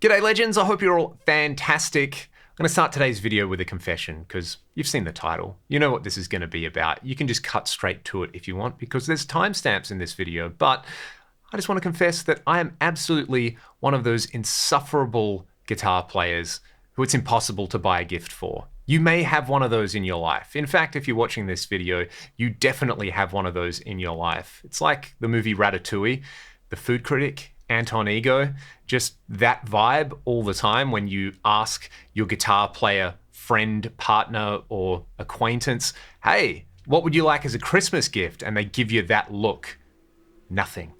G'day legends, I hope you're all fantastic. I'm going to start today's video with a confession because you've seen the title. You know what this is going to be about. You can just cut straight to it if you want because there's timestamps in this video, but I just want to confess that I am absolutely one of those insufferable guitar players who it's impossible to buy a gift for. You may have one of those in your life. In fact, if you're watching this video, you definitely have one of those in your life. It's like the movie Ratatouille, the food critic, Anton Ego, just that vibe all the time when you ask your guitar player, friend, partner, or acquaintance, hey, what would you like as a Christmas gift? And they give you that look. Nothing.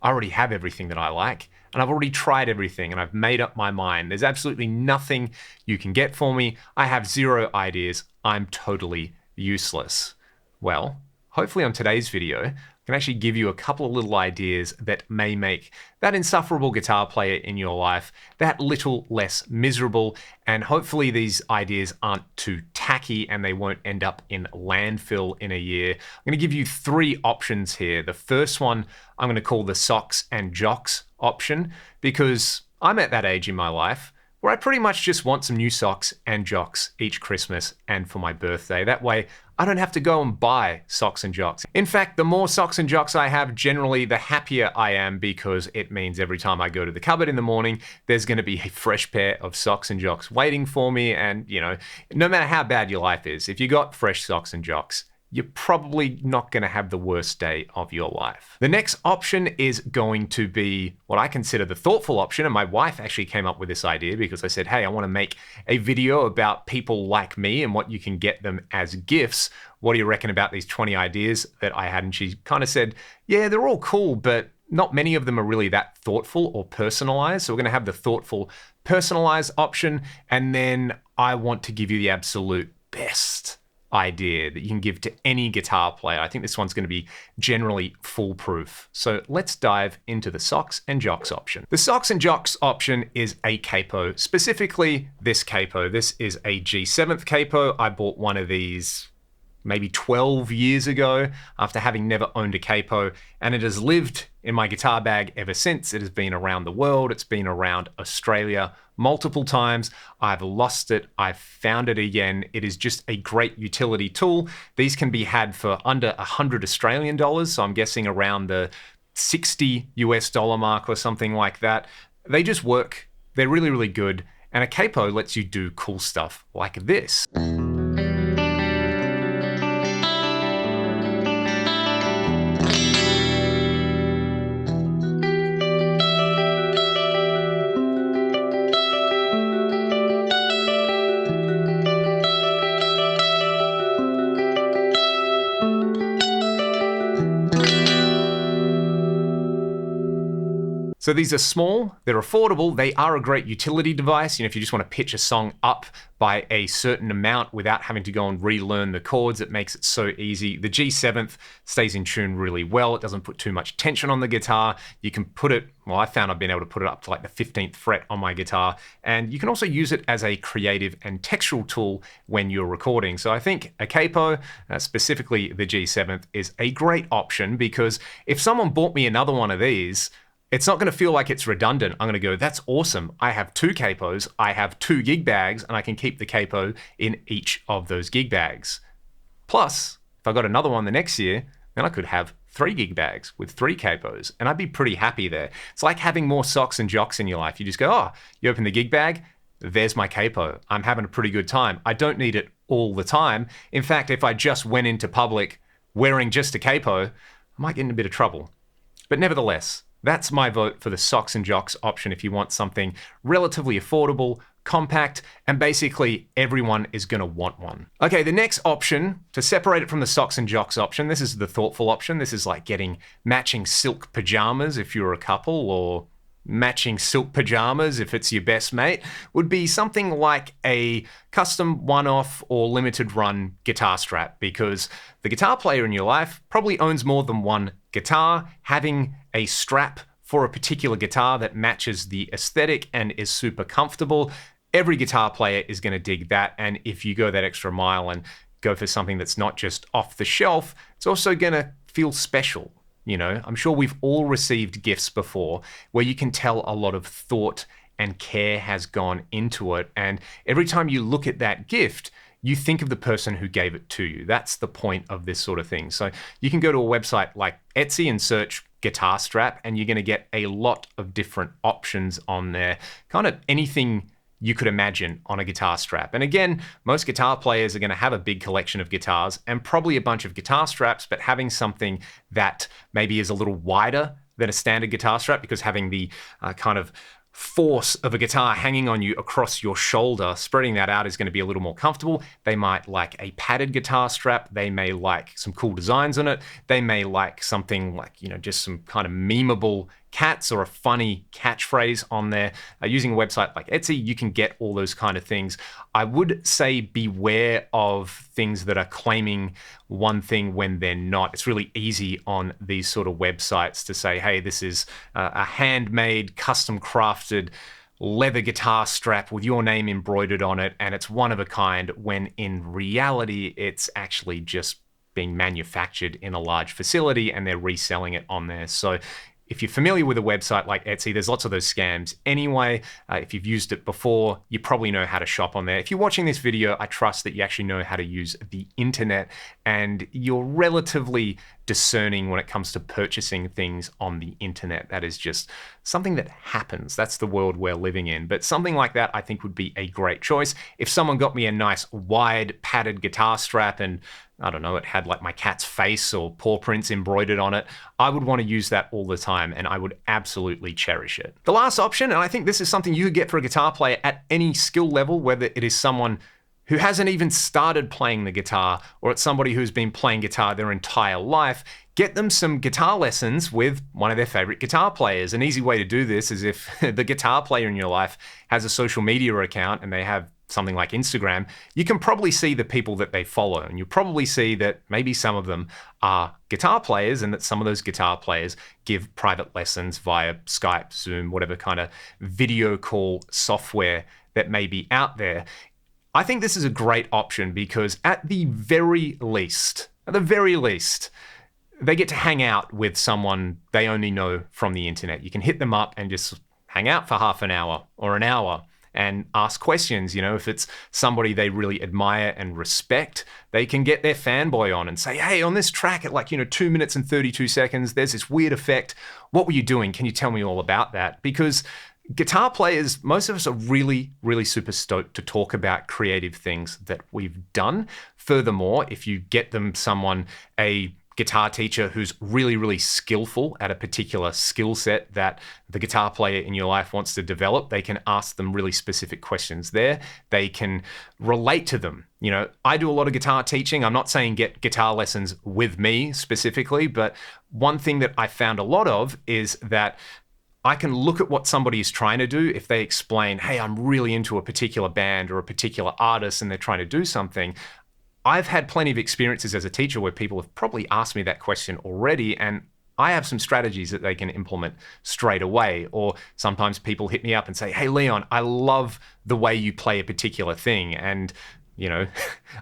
I already have everything that I like, and I've already tried everything, and I've made up my mind. There's absolutely nothing you can get for me. I have zero ideas. I'm totally useless. Well, hopefully on today's video, I can actually give you a couple of little ideas that may make that insufferable guitar player in your life that little less miserable, and hopefully these ideas aren't too tacky and they won't end up in landfill in a year. I'm going to give you three options here. The first one I'm going to call the socks and jocks option because I'm at that age in my life where I pretty much just want some new socks and jocks each Christmas and for my birthday. That way, I don't have to go and buy socks and jocks. In fact, the more socks and jocks I have, generally, the happier I am because it means every time I go to the cupboard in the morning, there's going to be a fresh pair of socks and jocks waiting for me. And, you know, no matter how bad your life is, if you got fresh socks and jocks, you're probably not going to have the worst day of your life. The next option is going to be what I consider the thoughtful option, and my wife actually came up with this idea because I said, hey, I want to make a video about people like me and what you can get them as gifts. What do you reckon about these 20 ideas that I had? And she kind of said, yeah, they're all cool, but not many of them are really that thoughtful or personalized. So we're going to have the thoughtful, personalized option, and then I want to give you the absolute best idea that you can give to any guitar player. I think this one's going to be generally foolproof. So let's dive into the socks and jocks option. The socks and jocks option is a capo, specifically this capo. This is a G7th capo. I bought one of these maybe 12 years ago after having never owned a capo, and it has lived in my guitar bag ever since. It has been around the world. It's been around Australia multiple times. I've lost it. I've found it again. It is just a great utility tool. These can be had for under 100 Australian dollars. So I'm guessing around the 60 US dollar mark or something like that. They just work. They're really, really good. And a capo lets you do cool stuff like this. So these are small, they're affordable, they are a great utility device. You know, if you just want to pitch a song up by a certain amount without having to go and relearn the chords, it makes it so easy. The G7th stays in tune really well. It doesn't put too much tension on the guitar. You can put it, well, I found I've been able to put it up to like the 15th fret on my guitar. And you can also use it as a creative and textural tool when you're recording. So I think a capo, specifically the G7th, is a great option because if someone bought me another one of these, it's not going to feel like it's redundant. I'm going to go, that's awesome. I have two capos, I have two gig bags, and I can keep the capo in each of those gig bags. Plus, if I got another one the next year, then I could have 3 gig bags with 3 capos, and I'd be pretty happy there. It's like having more socks and jocks in your life. You just go, oh, you open the gig bag, there's my capo. I'm having a pretty good time. I don't need it all the time. In fact, if I just went into public wearing just a capo, I might get in a bit of trouble. But nevertheless, that's my vote for the socks and jocks option if you want something relatively affordable, compact, and basically everyone is going to want one. Okay, the next option, to separate it from the socks and jocks option, this is the thoughtful option. This is like getting matching silk pajamas if you're a couple, or matching silk pajamas if it's your best mate, would be something like a custom one-off or limited run guitar strap, because the guitar player in your life probably owns more than one guitar. Having a strap for a particular guitar that matches the aesthetic and is super comfortable, every guitar player is going to dig that. And if you go that extra mile and go for something that's not just off the shelf, it's also going to feel special. You know, I'm sure we've all received gifts before where you can tell a lot of thought and care has gone into it. And every time you look at that gift, you think of the person who gave it to you. That's the point of this sort of thing. So you can go to a website like Etsy and search guitar strap, and you're going to get a lot of different options on there. Kind of anything you could imagine on a guitar strap. And again, most guitar players are going to have a big collection of guitars and probably a bunch of guitar straps, but having something that maybe is a little wider than a standard guitar strap, because having the kind of force of a guitar hanging on you across your shoulder, spreading that out is going to be a little more comfortable. They might like a padded guitar strap. They may like some cool designs on it. They may like something like, just some kind of memeable cats or a funny catchphrase on there. Using a website like Etsy, you can get all those kind of things. I would say beware of things that are claiming one thing when they're not. It's really easy on these sort of websites to say, hey, this is a handmade, custom crafted leather guitar strap with your name embroidered on it, and it's one of a kind, when in reality, it's actually just being manufactured in a large facility and they're reselling it on there. So if you're familiar with a website like Etsy, there's lots of those scams anyway. If you've used it before, you probably know how to shop on there. If you're watching this video, I trust that you actually know how to use the internet and you're relatively discerning when it comes to purchasing things on the internet. That is just something that happens. That's the world we're living in. But something like that, I think, would be a great choice. If someone got me a nice wide padded guitar strap and I don't know, it had like my cat's face or paw prints embroidered on it, I would want to use that all the time and I would absolutely cherish it. The last option, and I think this is something you could get for a guitar player at any skill level, whether it is someone who hasn't even started playing the guitar or it's somebody who's been playing guitar their entire life, get them some guitar lessons with one of their favorite guitar players. An easy way to do this is if the guitar player in your life has a social media account and they have something like Instagram, you can probably see the people that they follow. And you'll probably see that maybe some of them are guitar players and that some of those guitar players give private lessons via Skype, Zoom, whatever kind of video call software that may be out there. I think this is a great option because at the very least, they get to hang out with someone they only know from the internet. You can hit them up and just hang out for half an hour or an hour and ask questions. If it's somebody they really admire and respect, they can get their fanboy on and say, hey, on this track at 2 minutes and 32 seconds, there's this weird effect. What were you doing? Can you tell me all about that? Because guitar players, most of us are really, really super stoked to talk about creative things that we've done. Furthermore, if you get them a guitar teacher who's really, really skillful at a particular skill set that the guitar player in your life wants to develop, they can ask them really specific questions there. They can relate to them. I do a lot of guitar teaching. I'm not saying get guitar lessons with me specifically, but one thing that I found a lot of is that I can look at what somebody is trying to do. If they explain, hey, I'm really into a particular band or a particular artist and they're trying to do something, I've had plenty of experiences as a teacher where people have probably asked me that question already, and I have some strategies that they can implement straight away. Or sometimes people hit me up and say, hey, Leon, I love the way you play a particular thing. And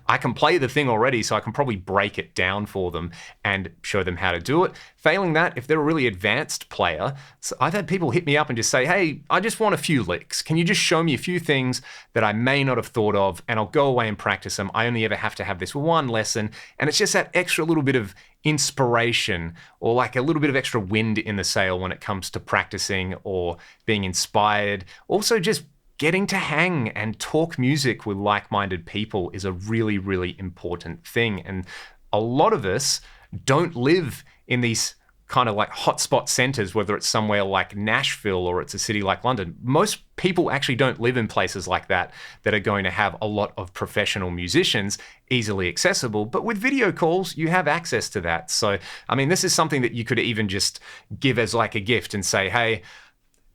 I can play the thing already, so I can probably break it down for them and show them how to do it. Failing that, if they're a really advanced player, so I've had people hit me up and just say, hey, I just want a few licks. Can you just show me a few things that I may not have thought of, and I'll go away and practice them. I only ever have to have this one lesson. And it's just that extra little bit of inspiration or like a little bit of extra wind in the sail when it comes to practicing or being inspired. Also, just getting to hang and talk music with like-minded people is a really, really important thing. And a lot of us don't live in these kind of like hotspot centers, whether it's somewhere like Nashville or it's a city like London. Most people actually don't live in places like that are going to have a lot of professional musicians easily accessible. But with video calls, you have access to that. So, this is something that you could even just give as like a gift and say, hey,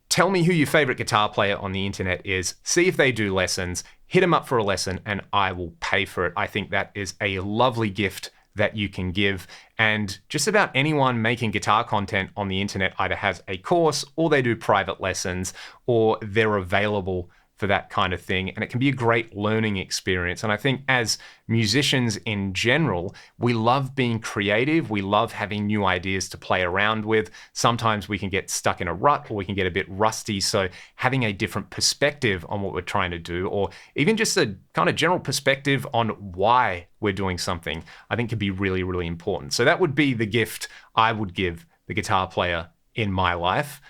tell me who your favorite guitar player on the internet is, see if they do lessons, hit them up for a lesson, and I will pay for it. I think that is a lovely gift that you can give. And just about anyone making guitar content on the internet either has a course or they do private lessons or they're available for that kind of thing, and it can be a great learning experience. And I think as musicians in general, we love being creative. We love having new ideas to play around with. Sometimes we can get stuck in a rut, or we can get a bit rusty. So having a different perspective on what we're trying to do, or even just a kind of general perspective on why we're doing something, I think can be really, really important. So that would be the gift I would give the guitar player in my life,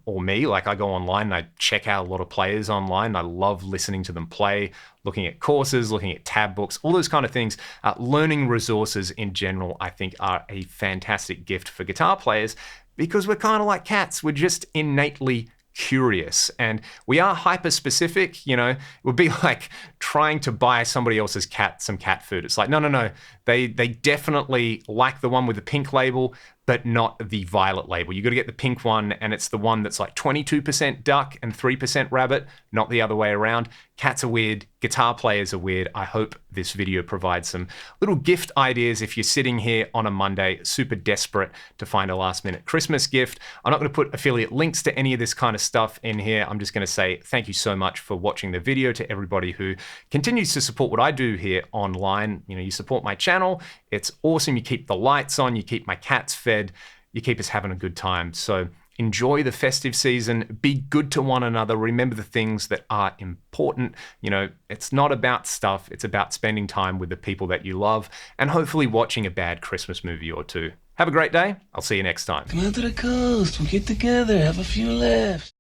or me. Like, I go online and I check out a lot of players online. I love listening to them play, looking at courses, looking at tab books, all those kind of things. Learning resources in general, I think, are a fantastic gift for guitar players, because we're kind of like cats. We're just innately curious, and we are hyper specific. You know, it would be like trying to buy somebody else's cat some cat food. It's like, no, they definitely like the one with the pink label, but not the violet label. You got to get the pink one, and it's the one that's like 22% duck and 3% rabbit, not the other way around. Cats are weird, guitar players are weird. I hope this video provides some little gift ideas if you're sitting here on a Monday, super desperate to find a last minute Christmas gift. I'm not going to put affiliate links to any of this kind of stuff in here. I'm just going to say thank you so much for watching the video, to everybody who continues to support what I do here online. You know, you support my channel. It's awesome. You keep the lights on, you keep my cats fed, you keep us having a good time. So enjoy the festive season, be good to one another, remember the things that are important. You know, it's not about stuff, it's about spending time with the people that you love, and hopefully watching a bad Christmas movie or two. Have a great day. I'll see you next time. Come out to the coast, we'll get together, have a few laughs.